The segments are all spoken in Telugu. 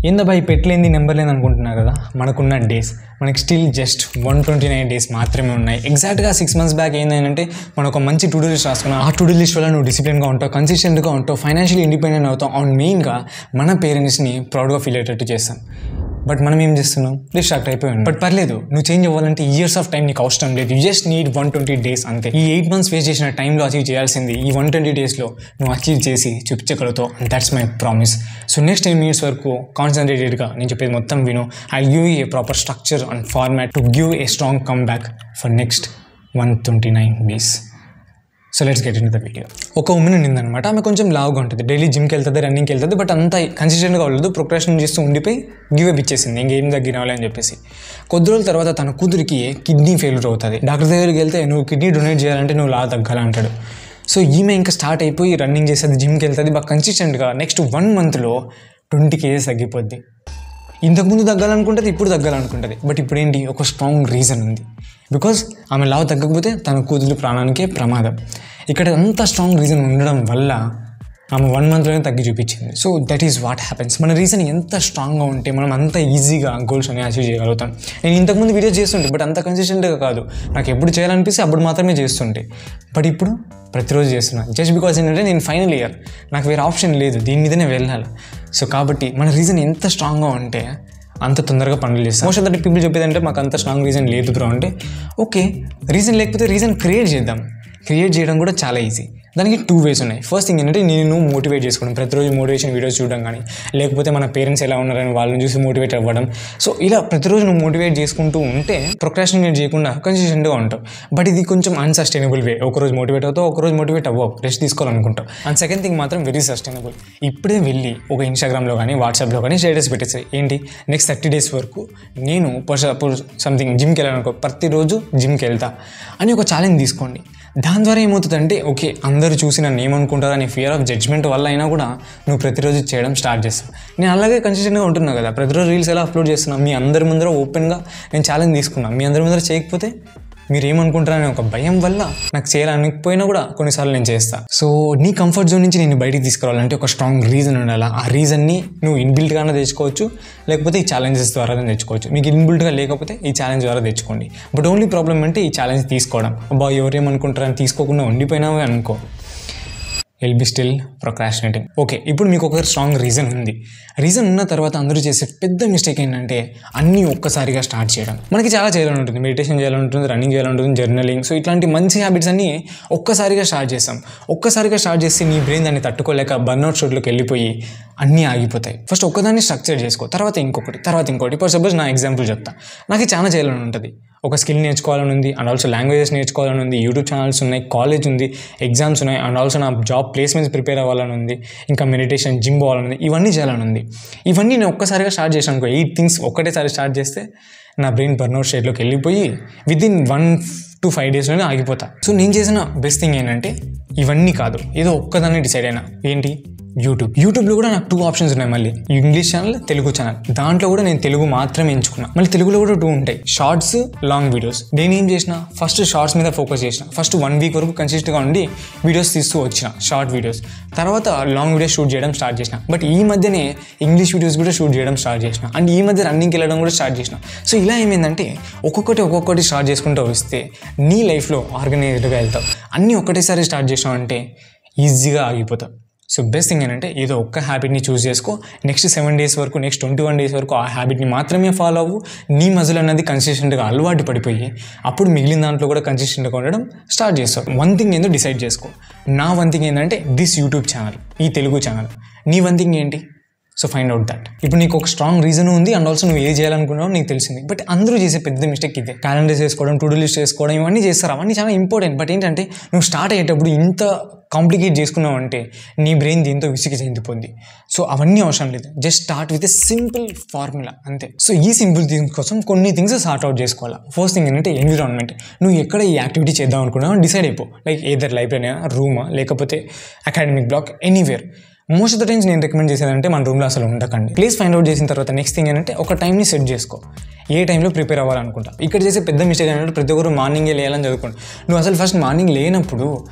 ఏందబ్బా ఈ పెట్టలేంది నెంబర్ లేదు అనుకుంటున్నారు కదా. మనకున్న డేస్ మనకి స్టిల్ జస్ట్ 129 డేస్ మాత్రమే ఉన్నాయి. ఎగ్జాక్ట్గా 6 months బ్యాక్ ఏంటంటే మనం ఒక మంచి టు డూ లిస్ట్ రాసుకున్నాం. ఆ టు డూ లిస్ట్ వల్ల నువ్వు డిసిప్లిన్గా ఉంటావు, కన్సిస్టెంట్గా ఉంటావు, ఫైనాన్షియల్ ఇండిపెండెంట్ అవుతావు. అండ్ మెయిన్గా మన పేరెంట్స్ని ప్రౌడ్గా ఫీల్ అయ్యేటట్టు చేస్తాం. బట్ మనం ఏం చేస్తున్నాం, డిస్ట్రాక్ట్ అయిపోయాం. బట్ పర్లేదు, నువ్వు చేంజ్ అవ్వాలంటే ఇయర్స్ ఆఫ్ టైం నీకు అవసరం లేదు. యూ జస్ట్ నీడ్ 120 days అంతే. ఈ 8 months వేస్ట్ చేసిన టైంలో అచీవ్ చేయాల్సింది ఈ 120 daysలో నువ్వు అచీవ్ చేసి చూపించగలుగుతావు. And that's my promise. So next 10 minutes వరకు కాన్సన్ట్రేటెడ్గా నేను చెప్పేది మొత్తం విను. I give a proper structure and format to give a strong come back for next 129 days. So let's get in the video. ఒక ఉమెన్ ఉండిందనమాట. ఆమె కొంచెం లావుగా ఉంటుంది, డైలీ జిమ్కి వెళ్తుంది, రన్నింగ్కి వెళ్తుంది. బట్ అంత కన్సిస్టెంట్గా ఉండదు, ప్రోక్రాస్టినేట్ చేస్తూ ఉండిపోయి గివ్ అప్ ఇచ్చేసింది, ఇంకేం తగ్గినాలి అని చెప్పేసి. కొద్ది రోజుల తర్వాత తన కూతురికి కిడ్నీ ఫెయిల్యూర్ అవుతుంది. డాక్టర్ దగ్గరికి వెళ్తే నువ్వు కిడ్నీ డొనేట్ చేయాలంటే నువ్వు లావు తగ్గాలంటాడు. సో ఈమె ఇంకా స్టార్ట్ అయిపోయి రన్నింగ్ చేస్తుంది, జిమ్కి వెళ్తుంది. బాగా కన్సిస్టెంట్గా నెక్స్ట్ 1 monthలో 20 kgs తగ్గిపోద్ది. ఇంతకుముందు తగ్గాలనుకుంటుంది, ఇప్పుడు తగ్గాలనుకుంటుంది. బట్ ఇప్పుడు ఏంటి, ఒక స్ట్రాంగ్ రీజన్ ఉంది. బికాజ్ ఆమె లావు తగ్గకపోతే తన కూతురు ప్రాణానికే ప్రమాదం. ఇక్కడ అంత స్ట్రాంగ్ రీజన్ ఉండడం వల్ల ఆమె 1 monthలోనే తగ్గి చూపించింది. So that is what happens. మన రీజన్ ఎంత స్ట్రాంగ్గా ఉంటే మనం అంత ఈజీగా గోల్స్ అనేవి అచీవ్ చేయగలుగుతాం. నేను ఇంతకుముందు వీడియోస్ చేస్తుంటే, బట్ అంత కన్సిస్టెంట్గా కాదు. నాకు ఎప్పుడు చేయాలనిపిస్తే అప్పుడు మాత్రమే చేస్తుంటే. బట్ ఇప్పుడు ప్రతిరోజు చేస్తున్నాను. జస్ట్ బికాజ్ ఏంటంటే నేను ఫైనల్ ఇయర్, నాకు వేరే ఆప్షన్ లేదు, దీని మీదనే వెళ్ళాలి. సో కాబట్టి మన రీజన్ ఎంత స్ట్రాంగ్గా ఉంటే అంత తొందరగా పనులు చేస్తాం. మోస్ట్ ఆఫ్ ద పీపుల్ చెప్పేదంటే మాకు అంత స్ట్రాంగ్ రీజన్ లేదు బ్రో అంటే, ఓకే రీజన్ లేకపోతే రీజన్ క్రియేట్ చేద్దాం. క్రియేట్ చేయడం కూడా చాలా ఈజీ. దానికి 2 ways ఉన్నాయి. ఫస్ట్ థింగ్ ఏంటంటే నేను మోటివేట్ చేసుకోవడం, ప్రతిరోజు మోటివేషన్ వీడియోస్ చూడడం, కానీ లేకపోతే మన పేరెంట్స్ ఎలా ఉన్నారని వాళ్ళని చూసి మోటివేట్ అవ్వడం. సో ఇలా ప్రతిరోజు నువ్వు మోటివేట్ చేసుకుంటూ ఉంటే ప్రొక్రాస్టినేట్ చేయకుండా కన్సిస్టెంట్గా ఉంటావు. బట్ ఇది కొంచెం అన్సస్టైనబుల్ వే. ఒకరోజు మోటివేట్ అవుతావు, ఒకరోజు మోటివేట్ అవ్వవు, రెస్ట్ తీసుకోవాలనుకుంటావు. అండ్ సెకండ్ థింగ్ మాత్రం వెరీ సస్టైనబుల్. ఇప్పుడే వెళ్ళి ఒక ఇన్స్టాగ్రామ్లో కానీ వాట్సాప్లో కానీ స్టేటస్ పెట్టేస్తాయి, ఏంటి నెక్స్ట్ 30 days వరకు నేను సంథింగ్ జిమ్కి వెళ్ళాలనుకో, ప్రతిరోజు జిమ్కి వెళ్తా అని ఒక ఛాలెంజ్ తీసుకోండి. దాని ద్వారా ఏమవుతుందంటే, ఓకే అందరూ చూసి నన్ను ఏమనుకుంటారు అనే ఫియర్ ఆఫ్ జడ్జ్మెంట్ వల్ల అయినా కూడా నువ్వు ప్రతిరోజు చేయడం స్టార్ట్ చేస్తావు. నేను అలాగే కన్సిస్టెంట్గా ఉంటున్నా కదా, ప్రతిరోజు రీల్స్ ఎలా అప్లోడ్ చేస్తున్నా, మీ అందరి ముందర ఓపెన్గా నేను ఛాలెంజ్ తీసుకున్నా. మీ అందరి ముందర చేయకపోతే మీరు ఏమనుకుంటారనే ఒక భయం వల్ల నాకు చేయాలనిపోయినా కూడా కొన్నిసార్లు నేను చేస్తాను. సో నీ కంఫర్ట్ జోన్ నుంచి నేను బయటికి తీసుకురావాలంటే ఒక స్ట్రాంగ్ రీజన్ ఉండాలి. ఆ రీజన్ని నువ్వు ఇన్బిల్ట్గానే తెచ్చుకోవచ్చు, లేకపోతే ఈ ఛాలెంజెస్ ద్వారా తెచ్చుకోవచ్చు. మీకు ఇన్బిల్ట్గా లేకపోతే ఈ ఛాలెంజ్ ద్వారా తెచ్చుకోండి. బట్ ఓన్లీ ప్రాబ్లం అంటే ఈ ఛాలెంజ్ తీసుకోవడం. అబ్బా ఎవరేమనుకుంటారని తీసుకోకుండా ఉండిపోయినావే అనుకో, will be still procrastinating. Okay, ఇప్పుడు మీకు ఒక స్ట్రాంగ్ రీజన్ ఉంది. రీజన్ ఉన్న తర్వాత అందరూ చేసే పెద్ద మిస్టేక్ ఏంటంటే అన్నీ ఒక్కసారిగా స్టార్ట్ చేయడం. మనకి చాలా చేయాలని ఉంటుంది, మెడిటేషన్ చేయాలని ఉంటుంది, రన్నింగ్ చేయాలని ఉంటుంది, జర్నలింగ్. సో ఇట్లాంటి మంచి హ్యాబిట్స్ అన్నీ ఒక్కసారిగా స్టార్ట్ చేస్తాం. ఒక్కసారిగా స్టార్ట్ చేస్తే నీ బ్రెయిన్ దాన్ని తట్టుకోలేక బర్న్అవుట్ స్టేట్లోకి వెళ్ళిపోయి అన్నీ ఆగిపోతాయి. ఫస్ట్ ఒక్కదాన్ని స్ట్రక్చర్ చేసుకో, తర్వాత ఇంకొకటి, తర్వాత ఇంకోటి. ఫర్ సపోజ్ నా ఎగ్జాంపుల్ చెప్తా. నాకు చాలా చేయాలని ఉంటుంది, ఒక స్కిల్ నేర్చుకోవాలని ఉంది, అండ్ ఆల్సో లాంగ్వేజెస్ నేర్చుకోవాలని ఉంది, యూట్యూబ్ ఛానల్స్ ఉన్నాయి, కాలేజ్ ఉంది, ఎగ్జామ్స్ ఉన్నాయి, అండ్ ఆల్సో నా జాబ్ ప్లేస్మెంట్స్ ప్రిపేర్ అవ్వాలని ఉంది, ఇంకా మెడిటేషన్, జిమ్ పోవాలని ఉంది, ఇవన్నీ చేయాలని ఉంది. ఇవన్నీ నేను ఒక్కసారిగా స్టార్ట్ చేశాను అనుకో, 8 things ఒక్కటేసారి స్టార్ట్ చేస్తే నా బ్రెయిన్ బర్న్అవుట్ స్టేట్లోకి వెళ్ళిపోయి విదిన్ 1 to 5 daysలోనే ఆగిపోతా. సో నేను చేసిన బెస్ట్ థింగ్ ఏంటంటే ఇవన్నీ కాదు, ఏదో ఒక్కదాన్ని డిసైడ్ అయినా. ఏంటి, యూట్యూబ్లో కూడా నాకు 2 options ఉన్నాయి. మళ్ళీ ఇంగ్లీష్ ఛానల్, తెలుగు ఛానల్. దాంట్లో కూడా నేను తెలుగు మాత్రమే ఎంచుకున్నా. మళ్ళీ తెలుగులో కూడా 2 ఉంటాయి, షార్ట్స్, లాంగ్ వీడియోస్. నేను ఏం చేసిన, ఫస్ట్ షార్ట్స్ మీద ఫోకస్ చేసిన. ఫస్ట్ 1 week వరకు కన్సిస్టెంట్గా ఉండి వీడియోస్ తీస్తూ వచ్చిన, షార్ట్ వీడియోస్. తర్వాత లాంగ్ వీడియోస్ షూట్ చేయడం స్టార్ట్ చేసిన. బట్ ఈ మధ్యనే ఇంగ్లీష్ వీడియోస్ కూడా షూట్ చేయడం స్టార్ట్ చేసిన. అండ్ ఈ మధ్య రన్నింగ్కి వెళ్ళడం కూడా స్టార్ట్ చేసిన. సో ఇలా ఏమైందంటే ఒక్కొక్కటి స్టార్ట్ చేసుకుంటూ వస్తే నీ లైఫ్లో ఆర్గనైజ్డ్గా వెళ్తావు. అన్నీ ఒక్కటేసారి స్టార్ట్ చేసినావు అంటే ఈజీగా ఆగిపోతావు. సో బెస్ట్ థింగ్ ఏంటంటే ఏదో ఒక్క హ్యాబిట్ని చూస్ చేసుకో. నెక్స్ట్ 7 days వరకు, నెక్స్ట్ 21 days వరకు ఆ హ్యాబిట్ని మాత్రమే ఫాలో అవ్వు. నీ మజిల్ అన్నది కన్సిస్టెంట్గా అలవాటు పడిపోయి అప్పుడు మిగిలిన దాంట్లో కూడా కన్సిస్టెంట్గా ఉండడం స్టార్ట్ చేస్తావు. 1 thing ఏందో డిసైడ్ చేసుకో. నా 1 thing ఏంటంటే దిస్ యూట్యూబ్ ఛానల్, ఈ తెలుగు ఛానల్. నీ 1 thing ఏంటి? So find out that. ఇప్పుడు నీకు ఒక స్ట్రాంగ్ రీజన్ ఉంది, అండ్ ఆల్సో నువ్వు ఏది చేయాలనుకున్నావు నీకు తెలిసింది. బట్ అందరూ చేసే పెద్ద మిస్టేక్ ఇదే, క్యాలెండర్స్ చేసుకోవడం, టు డూ లిస్ట్ చేసుకోవడం, ఇవన్నీ చేస్తారు. అవన్నీ చాలా ఇంపార్టెంట్. బట్ ఏంటంటే నువ్వు స్టార్ట్ అయ్యేటప్పుడు ఇంత కాంప్లికేట్ చేసుకున్నావు అంటే నీ బ్రెయిన్ దీంతో విసిగి చెందిపోద్ది. సో అవన్నీ అవసరం లేదు, just start with a simple formula అంతే. సో ఈ సింపుల్ థింగ్స్ కోసం కొన్ని థింగ్స్ సార్ట్ అవుట్ చేసుకోవాలి. ఫస్ట్ థింగ్ ఏంటంటే ఎన్విరాన్మెంట్. నువ్వు ఎక్కడ ఈ యాక్టివిటీ చేద్దాం అనుకున్నావు డిసైడ్ అయిపో. లైక్ ఏదర్ లైబ్రరీ, రూమా, లేకపోతే academic block, anywhere. Most of the times నేను రికమెండ్ చేసేదంటే మన రూమ్లో అసలు ఉండకండి. ప్లేస్ ఫైండ్ అవుట్ చేసిన తర్వాత నెక్స్ట్ థింగ్ ఏంటంటే ఒక టైంని సెట్ చేసుకో. ఏ టైంలో ప్రిపేర్ అవ్వాలనుకుంటా. ఇక్కడ చేసే పెద్ద మిస్టేక్ ఏంటంటే ప్రతి ఒక్కరు మార్నింగే లేయాలని చదువుకోండి. నువ్వు అసలు ఫస్ట్ మార్నింగ్ లేనప్పుడు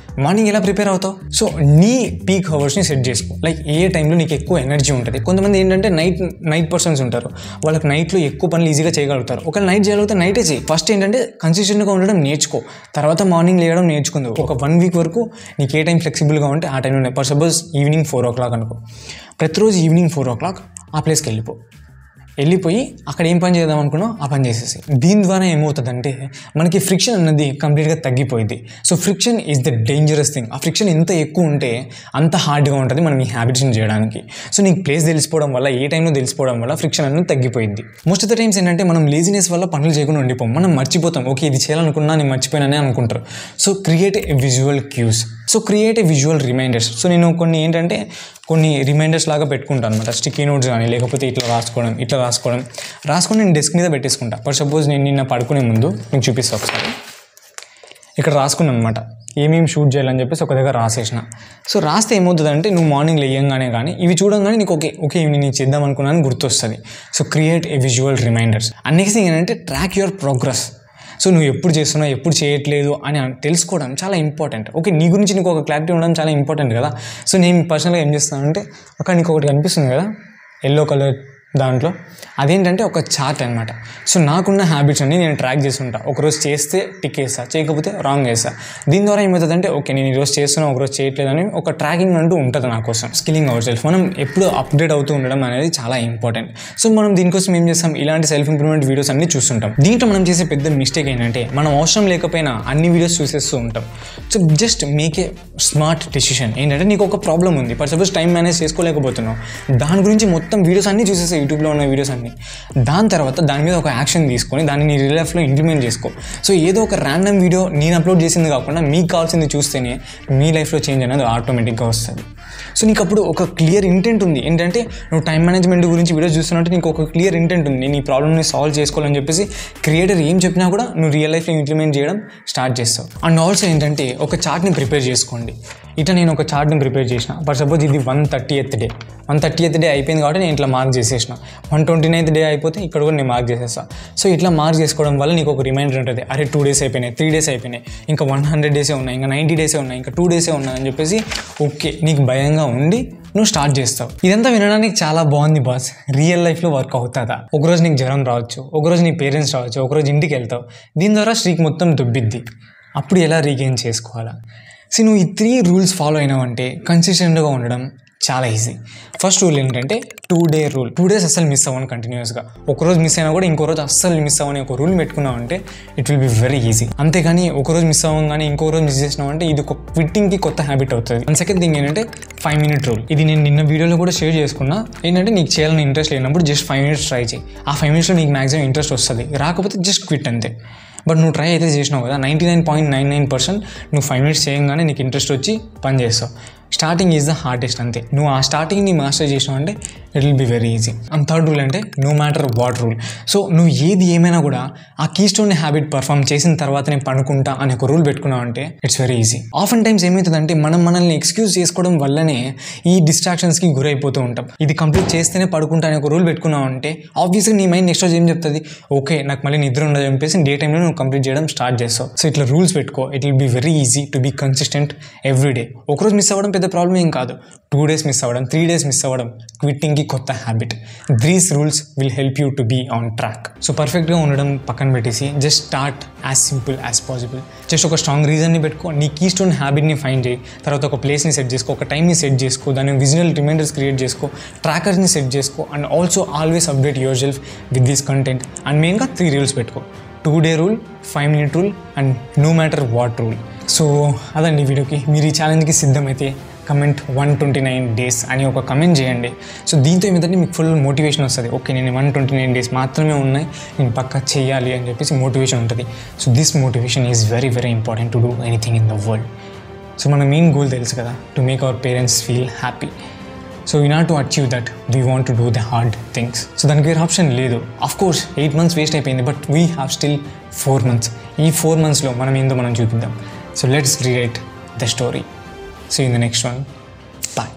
మార్నింగ్ ఎలా ప్రిపేర్ అవుతావు? సో నీ పీక్ అవర్స్ని సెట్ చేసుకో. లైక్ ఏ టైంలో నీకు ఎక్కువ ఎనర్జీ ఉంటుంది. కొంతమంది ఏంటంటే నైట్ పర్సన్స్ ఉంటారు, వాళ్ళకి నైట్లో ఎక్కువ పనులు ఈజీగా చేయగలుగుతారు. ఒకవేళ నైట్ చేయగలిగితే నైటే చేయి. ఫస్ట్ ఏంటంటే కన్సిస్టెంట్గా ఉండడం నేర్చుకో, తర్వాత మార్నింగ్ లేయడం నేర్చుకుంది. ఒక 1 వీక్ వరకు నీకు ఏ టైం ఫ్లెక్సిబుల్గా ఉంటే ఆ టైంలో ఫర్ సపోజ్ ఈవినింగ్ 4 o'clock అనుకో, ప్రతిరోజు ఈవినింగ్ 4 o'clock ఆ ప్లేస్కి వెళ్ళిపోయి అక్కడ ఏం పని చేద్దాం అనుకున్నావు ఆ పని చేసేసి. దీని ద్వారా ఏమవుతుందంటే మనకి ఫ్రిక్షన్ అన్నది కంప్లీట్గా తగ్గిపోయింది. So friction is the dangerous thing. ఆ ఫ్రిక్షన్ ఎంత ఎక్కువ ఉంటే అంత హార్డ్గా ఉంటుంది మనం ఈ హ్యాబిట్స్ని చేయడానికి. సో నీకు ప్లేస్ తెలిసిపోవడం వల్ల, ఏ టైంలో తెలిసిపోవడం వల్ల ఫ్రిక్షన్ అనేది తగ్గిపోయింది. మోస్ట్ ఆఫ్ ద టైమ్స్ ఏంటంటే మనం లేజినెస్ వల్ల పనులు చేయకుండా ఉండిపోం, మనం మర్చిపోతాం. ఓకే ఇది చేయాలనుకున్నా నేను మర్చిపోయినానే అనుకుంటారు. So create a visual cues, so create a visual reminders. So నేను కొన్ని రిమైండర్స్ లాగా పెట్టుకుంటాను అనమాట. స్టిక్కీ నోట్స్ కానీ లేకపోతే ఇట్లా రాసుకొని నేను డెస్క్ మీద పెట్టేసుకుంటా. ఫర్ సపోజ్ నేను నిన్న పడుకునే ముందు మీకు చూపిస్తాను ఒకసారి. ఇక్కడ రాసుకున్నాను అనమాట ఏమేమి షూట్ చేయాలని చెప్పేసి ఒక దగ్గర రాసేసిన. సో రాస్తే ఏమవుతుందంటే నువ్వు మార్నింగ్ లేయంగానే కానీ ఇవి చూడంగానే నీకు ఓకే ఇవి నేను చేద్దాం అనుకున్నాను గుర్తొస్తుంది. So create a visual reminders. And next thing ఏంటంటే ట్రాక్ యువర్ ప్రోగ్రెస్. సో నువ్వు ఎప్పుడు చేస్తున్నావు ఎప్పుడు చేయట్లేదు అని తెలుసుకోవడం చాలా ఇంపార్టెంట్. ఓకే నీ గురించి నీకు ఒక క్లారిటీ ఉండడం చాలా ఇంపార్టెంట్ కదా. సో నేను పర్సనల్గా ఏం చేస్తానంటే అక్కడ నీకు ఒకటి కనిపిస్తుంది కదా ఎల్లో కలర్, దాంట్లో అదేంటంటే ఒక చార్ట్ అనమాట. సో నాకున్న హ్యాబిట్స్ అన్ని నేను ట్రాక్ చేస్తుంటా. ఒకరోజు చేస్తే టిక్ వేస్తా, చేయకపోతే రాంగ్ వేస్తా. దీని ద్వారా ఏమవుతుందంటే ఓకే నేను ఈరోజు చేస్తున్నా ఒకరోజు చేయట్లేదని ఒక ట్రాకింగ్ అంటూ ఉంటుంది నా కోసం. స్కిల్లింగ్ అవర్ సెల్ఫ్, మనం ఎప్పుడు అప్డేట్ అవుతూ ఉండడం అనేది చాలా ఇంపార్టెంట్. సో మనం దీనికోసం ఏం చేస్తాం, ఇలాంటి సెల్ఫ్ ఇంప్రూవ్మెంట్ వీడియోస్ అన్ని చూస్తుంటాం. దీంట్లో మనం చేసే పెద్ద మిస్టేక్ ఏంటంటే మనం అవసరం లేకపోయినా అన్ని వీడియోస్ చూసేస్తూ ఉంటాం. So just make a smart decision. ఏంటంటే నీకు ఒక ప్రాబ్లం ఉంది, ఫర్ సపోజ్ టైం మేనేజ్ చేసుకోలేకపోతున్నావు, దాని గురించి మొత్తం వీడియోస్ అన్ని చూసేస్తాయి, యూట్యూబ్లో ఉన్న వీడియోస్ అన్ని. దాని తర్వాత దాని మీద ఒక యాక్షన్ తీసుకొని దాన్ని నీ రియల్ లైఫ్లో ఇంప్లిమెంట్ చేసుకో. సో ఏదో ఒక ర్యాండమ్ వీడియో నేను అప్లోడ్ చేసింది కాకుండా మీకు కావాల్సింది చూస్తేనే మీ లైఫ్లో చేంజ్ అనేది ఆటోమేటిక్గా వస్తుంది. సో నీకు అప్పుడు ఒక క్లియర్ ఇంటెంట్ ఉంది. ఏంటంటే నువ్వు టైం మేనేజ్మెంట్ గురించి వీడియోస్ చూస్తున్నట్టు నీకు ఒక క్లియర్ ఇంటెంట్ ఉంది, నేను ఈ ప్రాబ్లమ్ని సాల్వ్ చేసుకోవాలని చెప్పేసి క్రియేటర్ ఏం చెప్పినా కూడా నువ్వు రియల్ లైఫ్లో ఇంప్లిమెంట్ చేయడం స్టార్ట్ చేస్తావు. అండ్ ఆల్సో ఏంటంటే ఒక చార్ట్ని ప్రిపేర్ చేసుకోండి. ఇట్లా నేను ఒక చార్ట్ని ప్రిపేర్ చేసిన. ఫర్ సపోజ్ ఇది 130th డే, 130th డే అయిపోయింది కాబట్టి నేను ఇట్లా మార్క్ చేసేసిన. 129th డే అయిపోతే ఇక్కడ కూడా నేను మార్క్ చేసేస్తాను. సో ఇట్లా మార్క్ చేసుకోవడం వల్ల నీకు ఒక రిమైండర్ ఉంటుంది, అరే 2 days అయిపోయినాయి, 3 days అయిపోయినాయి, ఇంకా 100 days ఉన్నాయి, ఇంకా 90 days ఉన్నాయి, ఇంకా 2 days ఉన్నాయి అని చెప్పేసి ఓకే నీకు భయంగా ఉండి నువ్వు స్టార్ట్ చేస్తావు. ఇదంతా వినడానికి చాలా బాగుంది బాస్, రియల్ లైఫ్లో వర్క్ అవుతుందా? ఒకరోజు నీకు జ్వరం రావచ్చు, ఒకరోజు నీ పేరెంట్స్ రావచ్చు, ఒకరోజు ఇంటికి వెళ్తావు, దీని ద్వారా స్ట్రీక్ మొత్తం దుబ్బిద్ది. అప్పుడు ఎలా రీగెయిన్ చేసుకోవాలా? సో నువ్వు ఈ 3 rules ఫాలో అయినావంటే కన్సిస్టెంట్గా ఉండడం చాలా ఈజీ. ఫస్ట్ రూల్ ఏంటంటే 2 day రూల్. 2 days అస్సలు మిస్ అవ్వను కంటిన్యూస్గా. ఒకరోజు మిస్ అయినా కూడా ఇంకో రోజు అస్సలు మిస్ అవ్వని ఒక రూల్ పెట్టుకున్నావు అంటే it will be very easy. అంతేగాని ఒకరోజు మిస్ అవ్వం కానీ ఇంకో రోజు మిస్ చేసినావు అంటే ఇది ఒక క్విట్టింగ్కి కొత్త హ్యాబిట్ అవుతుంది. అండ్ సెకండ్ థింగ్ ఏంటంటే 5-minute రూల్. ఇది నేను నిన్న వీడియోలో కూడా షేర్ చేసుకున్నా. ఏంటంటే నీకు చేయాలని ఇంట్రెస్ట్ లేనప్పుడు జస్ట్ 5 minutes ట్రై చేయి. ఆ 5 minutesలో నీకు మ్యాక్సిమం ఇంట్రెస్ట్ వస్తుంది, రాకపోతే జస్ట్ క్విట్ అంతే. బట్ నువ్వు ట్రై అయితే చేసినావు కదా, 99.99% నువ్వు 5 minutes చేయగానే నీకు ఇంట్రెస్ట్ వచ్చి పని చేస్తావు. స్టార్టింగ్ ఈజ్ ద హార్డెస్ట్ అంతే. నువ్వు ఆ స్టార్టింగ్ని మాస్టర్ చేసినావు అంటే it will be very easy. And third rule అంటే no matter what rule. So నువ్వు ఏది ఏమైనా కూడా ఆ కీ స్టోన్ హ్యాబిట్ పర్ఫామ్ చేసిన తర్వాత నేను పనుకుంటా అనే ఒక రూల్ పెట్టుకున్నావు అంటే it's very easy. Often times ఏమవుతుందంటే మనల్ని ఎక్స్క్యూజ్ చేసుకోవడం వల్లనే ఈ డిస్ట్రాక్షన్స్కి గురైపోతూ ఉంటాం. ఇది కంప్లీట్ చేస్తేనే పడుకుంటా అనే ఒక రూల్ పెట్టుకున్నావు అంటే ఆబ్వియస్గా నీ మైండ్ నెక్స్ట్ రోజు ఏం చెప్తుంది, ఓకే నాకు మళ్ళీ నిద్ర ఉండదు చెప్పేసి డే టైంలో నువ్వు కంప్లీట్ చేయడం స్టార్ట్ చేస్తావు. సో ఇట్లా రూల్స్ పెట్టుకో, it will be very easy to be consistent every day. ఒకరోజు మిస్ అవ్వడం పెద్ద ప్రాబ్లం ఏం కాదు, 2 days మిస్ అవ్వడం, 3 days మిస్ అవ్వడం క్విట్టింగ్కి కొత్త habit. These rules will help you to be on track. So పర్ఫెక్ట్గా ఉండడం పక్కన పెట్టేసి just start as simple as possible. Just ఒక స్ట్రాంగ్ రీజన్ని పెట్టుకో, నీ కీ స్టోన్ హ్యాబిట్ని ఫైండ్ చేయి, తర్వాత ఒక ప్లేస్ని సెట్ చేసుకో, ఒక టైంని సెట్ చేసుకో, దాని విజువల్ రిమైండర్స్ క్రియేట్ చేసుకో, ట్రాకర్ని సెట్ చేసుకో. And also always update yourself with this content. And మెయిన్గా 3 rules పెట్టుకో, 2 day rule, 5-minute rule and no matter what rule. So అదండి వీడియోకి. మీరు ఈ ఛాలెంజ్కి సిద్ధమైతే కమెంట్ 129 days అని ఒక కమెంట్ చేయండి. సో దీంతో ఏమిటంటే మీకు ఫుల్ మోటివేషన్ వస్తుంది, ఓకే నేను 129 days మాత్రమే ఉన్నాయి, నేను పక్కా చేయాలి అని చెప్పేసి మోటివేషన్ ఉంటుంది. So this motivation is very very important to do anything in the world. So మన మెయిన్ గోల్ తెలుసు కదా, to make our parents feel happy. So in order to achieve that we want to do the hard things. So దానికి వేరే ఆప్షన్ లేదు. ఆఫ్ కోర్స్ 8 months వేస్ట్ అయిపోయింది, but we have still 4 months. ఈ 4 monthsలో మనం ఏందో మనం చూపిద్దాం. So let's rewrite the story. See you in the next one. Bye.